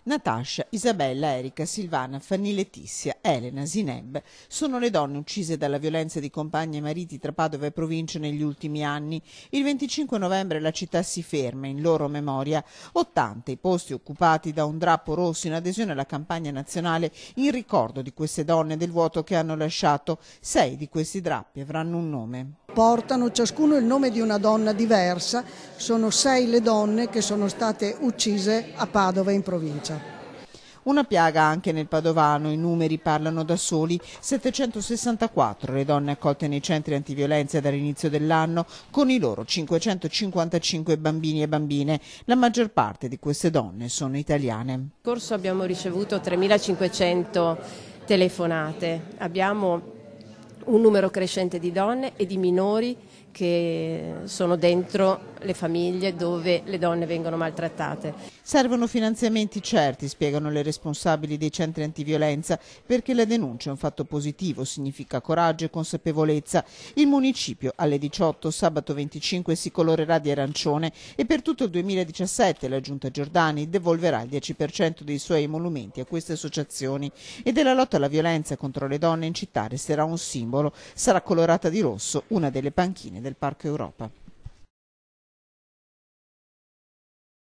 Natascia, Isabella, Erika, Silvana, Fanny Letizia, Elena, Zineb sono le donne uccise dalla violenza di compagni e mariti tra Padova e provincia negli ultimi anni. Il 25 novembre la città si ferma in loro memoria. 80 i posti occupati da un drappo rosso in adesione alla campagna nazionale in ricordo di queste donne e del vuoto che hanno lasciato. 6 di questi drappi avranno un nome. Portano ciascuno il nome di una donna diversa, sono 6 le donne che sono state uccise a Padova in provincia. Una piaga anche nel Padovano, i numeri parlano da soli, 764 le donne accolte nei centri antiviolenza dall'inizio dell'anno, con i loro 555 bambini e bambine. La maggior parte di queste donne sono italiane. In corso abbiamo ricevuto 3.500 telefonate, abbiamo un numero crescente di donne e di minori che sono dentro le famiglie dove le donne vengono maltrattate. Servono finanziamenti certi, spiegano le responsabili dei centri antiviolenza, perché la denuncia è un fatto positivo, significa coraggio e consapevolezza. Il municipio alle 18 sabato 25 si colorerà di arancione e per tutto il 2017 la Giunta Giordani devolverà il 10% dei suoi emolumenti a queste associazioni e della lotta alla violenza contro le donne in città resterà un simbolo. Sarà colorata di rosso una delle panchine del Parco Europa.